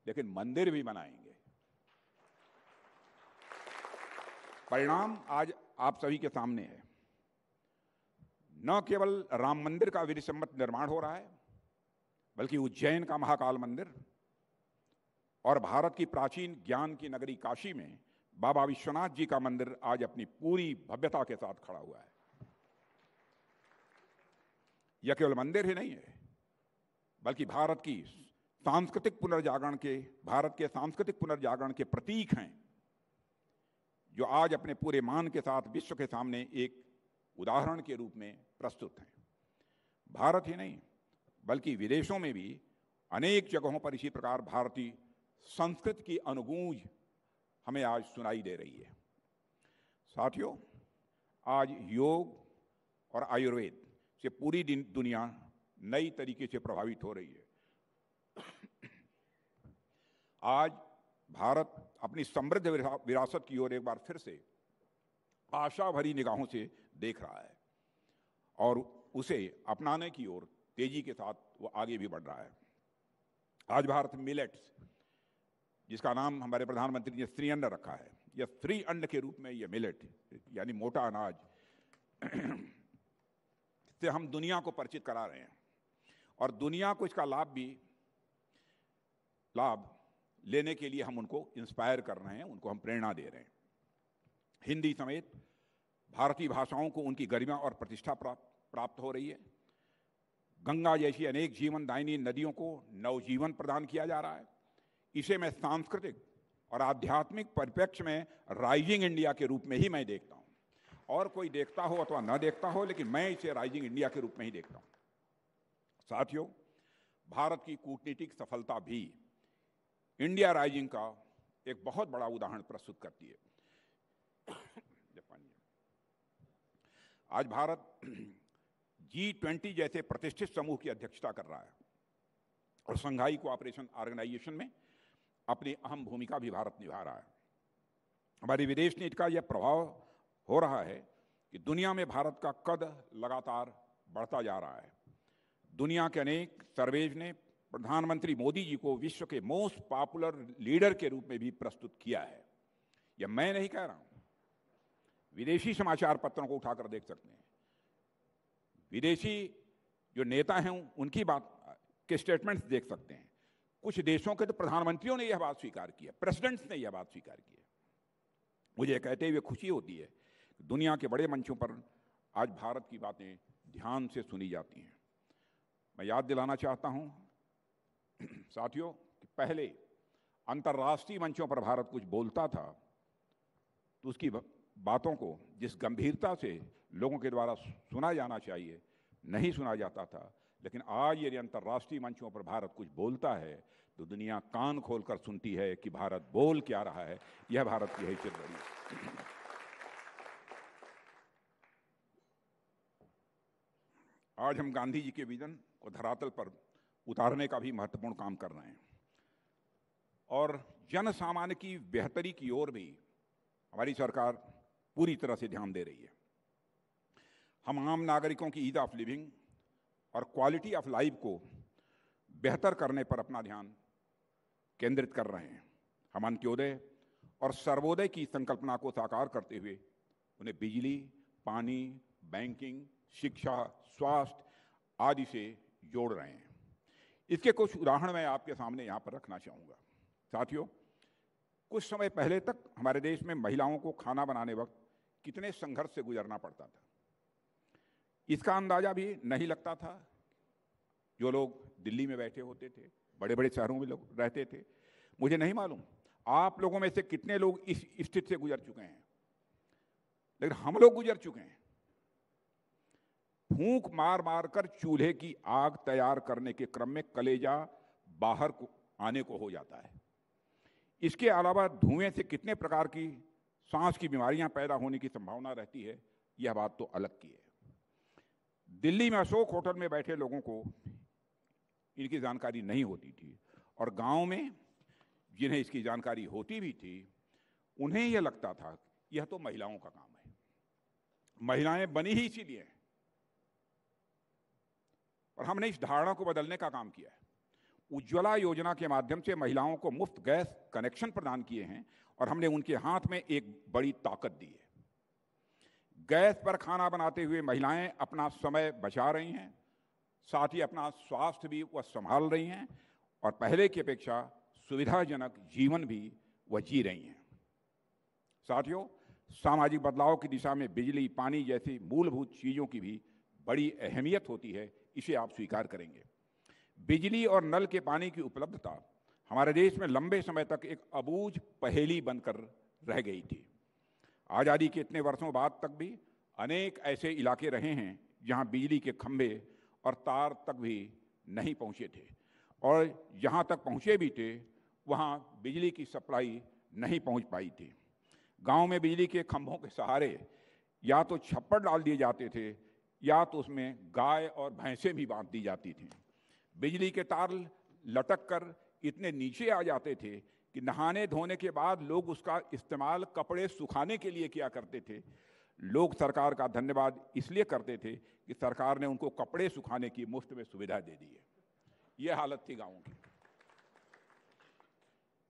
लेकिन मंदिर भी बनाएंगे। परिणाम आज आप सभी के सामने है। न केवल राम मंदिर का विधिसम्मत निर्माण हो रहा है, बल्कि उज्जैन का महाकाल मंदिर और भारत की प्राचीन ज्ञान की नगरी काशी में बाबा विश्वनाथ जी का मंदिर आज अपनी पूरी भव्यता के साथ खड़ा हुआ है। यह केवल मंदिर ही नहीं है, बल्कि भारत के सांस्कृतिक पुनर्जागरण के प्रतीक हैं, जो आज अपने पूरे मान के साथ विश्व के सामने एक उदाहरण के रूप में प्रस्तुत हैं। भारत ही नहीं, बल्कि विदेशों में भी अनेक जगहों पर इसी प्रकार भारतीय संस्कृति की अनुगूंज हमें आज सुनाई दे रही है। साथियों, आज योग और आयुर्वेद से पूरी दुनिया नई तरीके से प्रभावित हो रही है। आज भारत अपनी समृद्ध विरासत की ओर एक बार फिर से आशा भरी निगाहों से देख रहा है और उसे अपनाने की ओर तेजी के साथ वो आगे भी बढ़ रहा है। आज भारत मिलेट्स, जिसका नाम हमारे प्रधानमंत्री ने श्री अन्न रखा है, यह श्री अन्न के रूप में यह मिलेट यानी मोटा अनाज से हम दुनिया को परिचित करा रहे हैं और दुनिया को इसका लाभ लेने के लिए हम उनको इंस्पायर कर रहे हैं, उनको हम प्रेरणा दे रहे हैं। हिंदी समेत भारतीय भाषाओं को उनकी गरिमा और प्रतिष्ठा प्राप्त हो रही है। गंगा जैसी अनेक जीवनदायिनी नदियों को नवजीवन प्रदान किया जा रहा है। इसे मैं सांस्कृतिक और आध्यात्मिक परिप्रेक्ष्य में राइजिंग इंडिया के रूप में ही मैं देखता हूं, और कोई देखता हो अथवा न देखता हो, लेकिन मैं इसे राइजिंग इंडिया के रूप में ही देखता हूं। साथियों, भारत की कूटनीतिक सफलता भी इंडिया राइजिंग का एक बहुत बड़ा उदाहरण प्रस्तुत करती है। आज भारत G20 जैसे प्रतिष्ठित समूह की अध्यक्षता कर रहा है और शंघाई कोऑपरेशन ऑर्गेनाइजेशन में अपनी अहम भूमिका भी भारत निभा रहा है। हमारी विदेश नीति का यह प्रभाव हो रहा है कि दुनिया में भारत का कद लगातार बढ़ता जा रहा है। दुनिया के अनेक सर्वेज ने प्रधानमंत्री मोदी जी को विश्व के मोस्ट पॉपुलर लीडर के रूप में भी प्रस्तुत किया है। यह मैं नहीं कह रहा हूं, विदेशी समाचार पत्रों को उठाकर देख सकते हैं। विदेशी जो नेता हैं उनकी बात के स्टेटमेंट्स देख सकते हैं। कुछ देशों के तो प्रधानमंत्रियों ने यह बात स्वीकार की है, प्रेसिडेंट्स ने यह बात स्वीकार की है। मुझे कहते हुए खुशी होती है कि दुनिया के बड़े मंचों पर आज भारत की बातें ध्यान से सुनी जाती हैं। मैं याद दिलाना चाहता हूं साथियों कि पहले अंतर्राष्ट्रीय मंचों पर भारत कुछ बोलता था तो उसकी बातों को जिस गंभीरता से लोगों के द्वारा सुना जाना चाहिए नहीं सुना जाता था, लेकिन आज यदि अंतर्राष्ट्रीय मंचों पर भारत कुछ बोलता है तो दुनिया कान खोलकर सुनती है कि भारत बोल क्या रहा है। यह भारत की हैसियत बड़ी है। आज हम गांधी जी के विजन को धरातल पर उतारने का भी महत्वपूर्ण काम कर रहे हैं और जन सामान्य की बेहतरी की ओर भी हमारी सरकार पूरी तरह से ध्यान दे रही है। हम आम नागरिकों की ईज ऑफ लिविंग और क्वालिटी ऑफ लाइफ को बेहतर करने पर अपना ध्यान केंद्रित कर रहे हैं। हम अंत्योदय और सर्वोदय की संकल्पना को साकार करते हुए उन्हें बिजली, पानी, बैंकिंग, शिक्षा, स्वास्थ्य आदि से जोड़ रहे हैं। इसके कुछ उदाहरण मैं आपके सामने यहाँ पर रखना चाहूँगा। साथियों, कुछ समय पहले तक हमारे देश में महिलाओं को खाना बनाने वक्त कितने संघर्ष से गुजरना पड़ता था, इसका अंदाजा भी नहीं लगता था। जो लोग दिल्ली में बैठे होते थे, बड़े बड़े शहरों में लोग रहते थे, मुझे नहीं मालूम आप लोगों में से कितने लोग इस स्थिति से गुजर चुके हैं, लेकिन हम लोग गुजर चुके हैं। फूंक मार मार कर चूल्हे की आग तैयार करने के क्रम में कलेजा बाहर को आने को हो जाता है। इसके अलावा धुएं से कितने प्रकार की सांस की बीमारियां पैदा होने की संभावना रहती है, यह बात तो अलग की है। दिल्ली में अशोक होटल में बैठे लोगों को इनकी जानकारी नहीं होती थी और गांव में जिन्हें इसकी जानकारी होती भी थी उन्हें यह लगता था यह तो महिलाओं का काम है, महिलाएं बनी ही इसीलिए हैं। और हमने इस धारणा को बदलने का काम किया है। उज्ज्वला योजना के माध्यम से महिलाओं को मुफ्त गैस कनेक्शन प्रदान किए हैं और हमने उनके हाथ में एक बड़ी ताकत दी है। गैस पर खाना बनाते हुए महिलाएं अपना समय बचा रही हैं, साथ ही अपना स्वास्थ्य भी वह संभाल रही हैं और पहले की अपेक्षा सुविधाजनक जीवन भी वह जी रही हैं। साथियों, सामाजिक बदलाव की दिशा में बिजली, पानी जैसी मूलभूत चीजों की भी बड़ी अहमियत होती है, इसे आप स्वीकार करेंगे। बिजली और नल के पानी की उपलब्धता हमारे देश में लंबे समय तक एक अबूझ पहेली बनकर रह गई थी। आज़ादी के इतने वर्षों बाद तक भी अनेक ऐसे इलाके रहे हैं जहां बिजली के खंभे और तार तक भी नहीं पहुंचे थे और जहां तक पहुंचे भी थे वहां बिजली की सप्लाई नहीं पहुंच पाई थी। गांव में बिजली के खंभों के सहारे या तो छप्पर डाल दिए जाते थे या तो उसमें गाय और भैंसें भी बांध दी जाती थीं। बिजली के तार लटक कर इतने नीचे आ जाते थे कि नहाने धोने के बाद लोग उसका इस्तेमाल कपड़े सुखाने के लिए किया करते थे। लोग सरकार का धन्यवाद इसलिए करते थे कि सरकार ने उनको कपड़े सुखाने की मुफ्त में सुविधा दे दी है। यह हालत थी गाँव की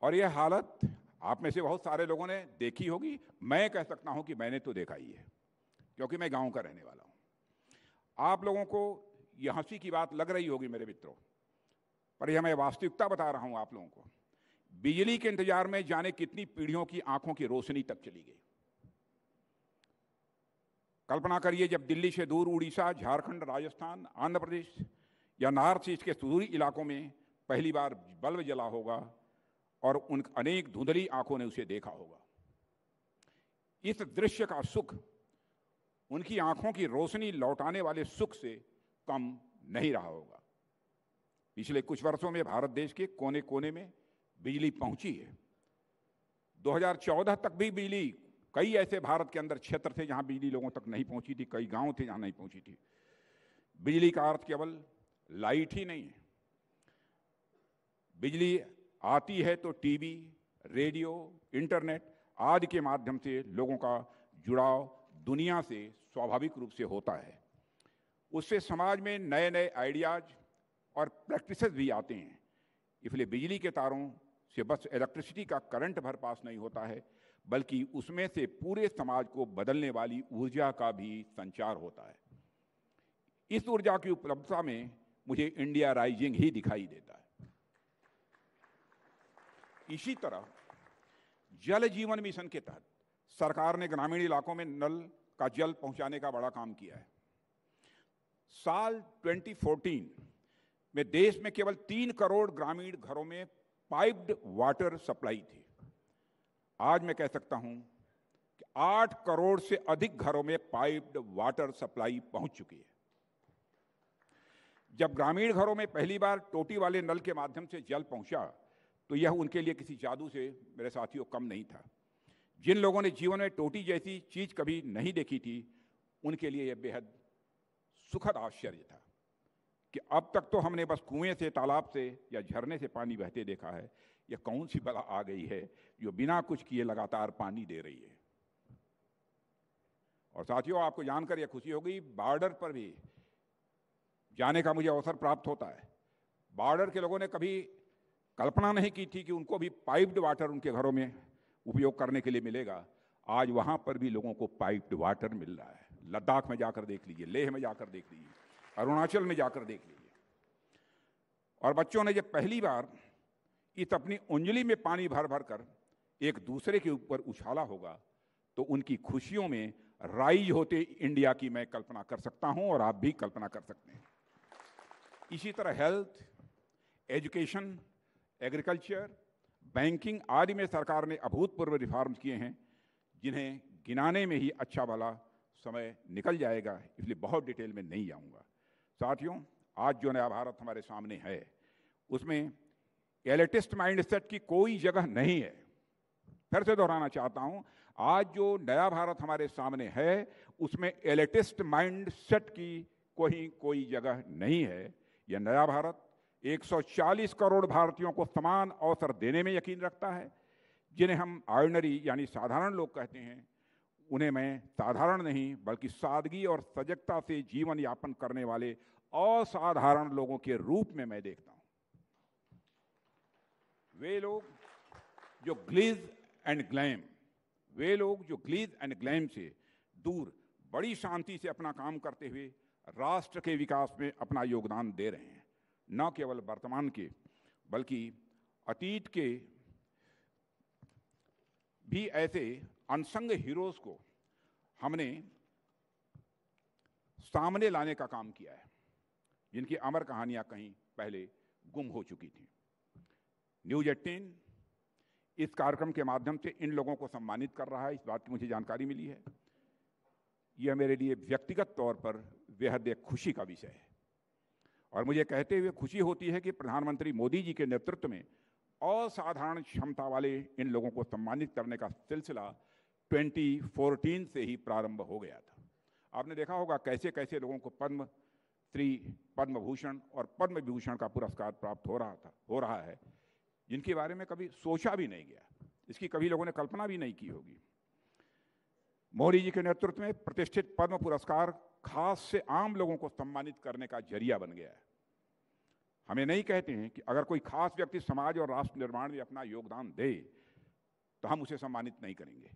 और यह हालत आप में से बहुत सारे लोगों ने देखी होगी। मैं कह सकता हूं कि मैंने तो देखा ही है क्योंकि मैं गांव का रहने वाला हूं। आप लोगों को यह हंसी की बात लग रही होगी मेरे मित्रों, पर यह मैं वास्तविकता बता रहा हूं आप लोगों को। बिजली के इंतजार में जाने कितनी पीढ़ियों की आंखों की रोशनी तक चली गई। कल्पना करिए जब दिल्ली से दूर उड़ीसा, झारखंड, राजस्थान, आंध्र प्रदेश या नॉर्थ ईस्ट के सुदूरी इलाकों में पहली बार बल्ब जला होगा और उन अनेक धुंधली आंखों ने उसे देखा होगा। इस दृश्य का सुख उनकी आंखों की रोशनी लौटाने वाले सुख से कम नहीं रहा होगा। पिछले कुछ वर्षों में भारत देश के कोने कोने में बिजली पहुंची है। 2014 तक भी बिजली, कई ऐसे भारत के अंदर क्षेत्र थे जहां बिजली लोगों तक नहीं पहुंची थी, कई गांव थे जहां नहीं पहुंची थी। बिजली का अर्थ केवल लाइट ही नहीं है। बिजली आती है तो टीवी, रेडियो, इंटरनेट आदि के माध्यम से लोगों का जुड़ाव दुनिया से स्वाभाविक रूप से होता है। उससे समाज में नए नए आइडियाज और प्रैक्टिसेस भी आते हैं। इसलिए बिजली के तारों से बस इलेक्ट्रिसिटी का करंट भर पास नहीं होता है, बल्कि उसमें से पूरे समाज को बदलने वाली ऊर्जा का भी संचार होता है। इस ऊर्जा की उपलब्धता में मुझे इंडिया राइजिंग ही दिखाई देता है। इसी तरह जल जीवन मिशन के तहत सरकार ने ग्रामीण इलाकों में नल का जल पहुंचाने का बड़ा काम किया है। साल 2014 में देश में केवल 3 करोड़ ग्रामीण घरों में पाइप्ड वाटर सप्लाई थी। आज मैं कह सकता हूं कि 8 करोड़ से अधिक घरों में पाइप्ड वाटर सप्लाई पहुंच चुकी है। जब ग्रामीण घरों में पहली बार टोटी वाले नल के माध्यम से जल पहुंचा तो यह उनके लिए किसी जादू से, मेरे साथियों, कम नहीं था। जिन लोगों ने जीवन में टोटी जैसी चीज कभी नहीं देखी थी, उनके लिए यह बेहद सुखद आश्चर्य था कि अब तक तो हमने बस कुएं से, तालाब से या झरने से पानी बहते देखा है। यह कौन सी बला आ गई है जो बिना कुछ किए लगातार पानी दे रही है। और साथियों, आपको जानकर यह खुशी होगी, बॉर्डर पर भी जाने का मुझे अवसर प्राप्त होता है। बॉर्डर के लोगों ने कभी कल्पना नहीं की थी कि उनको भी पाइप्ड वाटर उनके घरों में उपयोग करने के लिए मिलेगा। आज वहां पर भी लोगों को पाइप्ड वाटर मिल रहा है। लद्दाख में जाकर देख लीजिए, लेह में जाकर देख लीजिए, अरुणाचल में जाकर देख लीजिए। और बच्चों ने जब पहली बार इस अपनी उंगली में पानी भर भर कर एक दूसरे के ऊपर उछाला होगा तो उनकी खुशियों में राइज होते इंडिया की मैं कल्पना कर सकता हूं और आप भी कल्पना कर सकते हैं। इसी तरह हेल्थ, एजुकेशन, एग्रीकल्चर, बैंकिंग आदि में सरकार ने अभूतपूर्व रिफॉर्म्स किए हैं, जिन्हें गिनाने में ही अच्छा भला समय निकल जाएगा, इसलिए बहुत डिटेल में नहीं जाऊंगा। साथियों, आज जो नया भारत हमारे सामने है उसमें एलिटिस्ट माइंडसेट की कोई जगह नहीं है। फिर से दोहराना चाहता हूं, आज जो नया भारत हमारे सामने है उसमें एलिटिस्ट माइंडसेट की कोई जगह नहीं है। यह नया भारत 140 करोड़ भारतीयों को समान अवसर देने में यकीन रखता है। जिन्हें हम ऑर्डिनरी यानी साधारण लोग कहते हैं, उन्हें मैं साधारण नहीं बल्कि सादगी और सजगता से जीवन यापन करने वाले असाधारण लोगों के रूप में मैं देखता हूं। वे लोग जो ग्लिज एंड ग्लैम, से दूर बड़ी शांति से अपना काम करते हुए राष्ट्र के विकास में अपना योगदान दे रहे हैं। न केवल वर्तमान के बल्कि अतीत के भी ऐसे अनसंग हीरोज को हमने सामने लाने का काम किया है, जिनकी अमर कहानियां कहीं पहले गुम हो चुकी थी। न्यूज 18 इस कार्यक्रम के माध्यम से इन लोगों को सम्मानित कर रहा है, इस बात की मुझे जानकारी मिली है। यह मेरे लिए व्यक्तिगत तौर पर बेहद एक खुशी का विषय है और मुझे कहते हुए खुशी होती है कि प्रधानमंत्री मोदी जी के नेतृत्व में असाधारण क्षमता वाले इन लोगों को सम्मानित करने का सिलसिला 2014 से ही प्रारंभ हो गया था। आपने देखा होगा कैसे कैसे लोगों को पद्म श्री, पद्म भूषण और पद्म विभूषण का पुरस्कार प्राप्त हो रहा है, जिनके बारे में कभी सोचा भी नहीं गया, इसकी कभी लोगों ने कल्पना भी नहीं की होगी। मोदी जी के नेतृत्व में प्रतिष्ठित पद्म पुरस्कार खास से आम लोगों को सम्मानित करने का जरिया बन गया है। हमें नहीं कहते हैं कि अगर कोई खास व्यक्ति समाज और राष्ट्र निर्माण में अपना योगदान दे तो हम उसे सम्मानित नहीं करेंगे,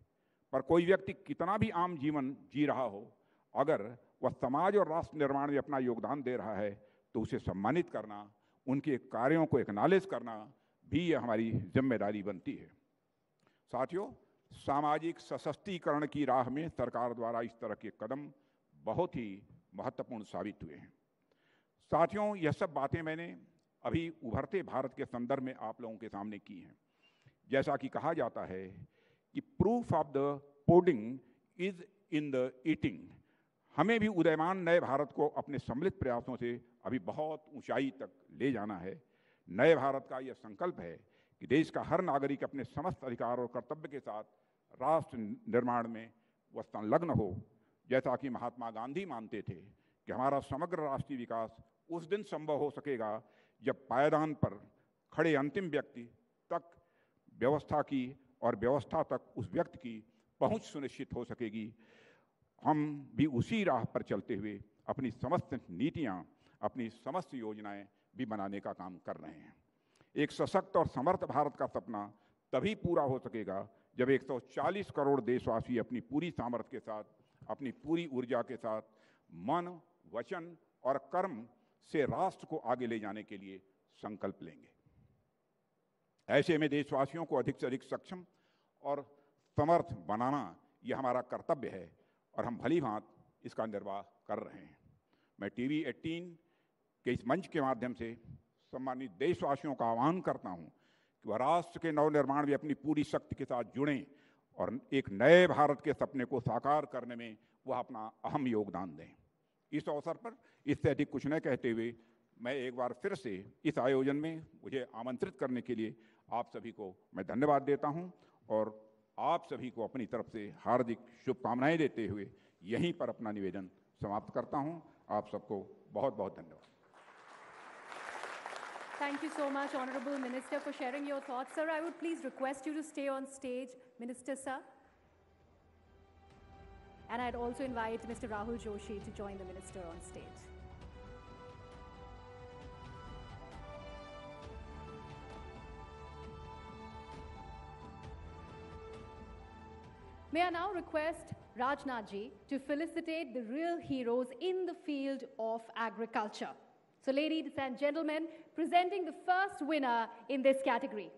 पर कोई व्यक्ति कितना भी आम जीवन जी रहा हो, अगर वह समाज और राष्ट्र निर्माण में अपना योगदान दे रहा है तो उसे सम्मानित करना, उनके कार्यों को एक्नॉलेज करना भी यह हमारी जिम्मेदारी बनती है। साथियों, सामाजिक सशक्तिकरण की राह में सरकार द्वारा इस तरह के कदम बहुत ही महत्वपूर्ण साबित हुए हैं। साथियों, यह सब बातें मैंने अभी उभरते भारत के संदर्भ में आप लोगों के सामने की हैं। जैसा कि कहा जाता है कि proof of the pudding is in the eating. हमें भी उदयमान नए भारत को अपने सम्मिलित प्रयासों से अभी बहुत ऊंचाई तक ले जाना है। नए भारत का यह संकल्प है कि देश का हर नागरिक अपने समस्त अधिकार और कर्तव्य के साथ राष्ट्र निर्माण में वह संलग्न हो। जैसा कि महात्मा गांधी मानते थे कि हमारा समग्र राष्ट्रीय विकास उस दिन संभव हो सकेगा जब पायदान पर खड़े अंतिम व्यक्ति तक व्यवस्था की और व्यवस्था तक उस व्यक्ति की पहुंच सुनिश्चित हो सकेगी। हम भी उसी राह पर चलते हुए अपनी समस्त नीतियां, अपनी समस्त योजनाएं भी बनाने का काम कर रहे हैं। एक सशक्त और समर्थ भारत का सपना तभी पूरा हो सकेगा जब 140 करोड़ देशवासी अपनी पूरी सामर्थ्य के साथ, अपनी पूरी ऊर्जा के साथ मन, वचन और कर्म से राष्ट्र को आगे ले जाने के लिए संकल्प लेंगे। ऐसे में देशवासियों को अधिक से अधिक सक्षम और समर्थ बनाना यह हमारा कर्तव्य है और हम भली भांति इसका निर्वाह कर रहे हैं। मैं टीवी 18 के इस मंच के माध्यम से सम्मानित देशवासियों का आह्वान करता हूं कि वह राष्ट्र के नवनिर्माण में अपनी पूरी शक्ति के साथ जुड़ें और एक नए भारत के सपने को साकार करने में वह अपना अहम योगदान दें। इस अवसर पर इससे अधिक कुछ न कहते हुए मैं एक बार फिर से इस आयोजन में मुझे आमंत्रित करने के लिए आप सभी को मैं धन्यवाद देता हूं और आप सभी को अपनी तरफ से हार्दिक शुभकामनाएं देते हुए यहीं पर अपना निवेदन समाप्त करता हूं। आप सबको बहुत बहुत धन्यवाद। Thank you so much, Honorable Minister, for sharing your thoughts. Sir, I would please request you to stay on stage, Minister Sir. And I'd also invite Mr. Rahul Joshi to join the Minister on stage. May I now request Rajnath Ji to felicitate the real heroes in the field of agriculture. So ladies and gentlemen, presenting the first winner in this category.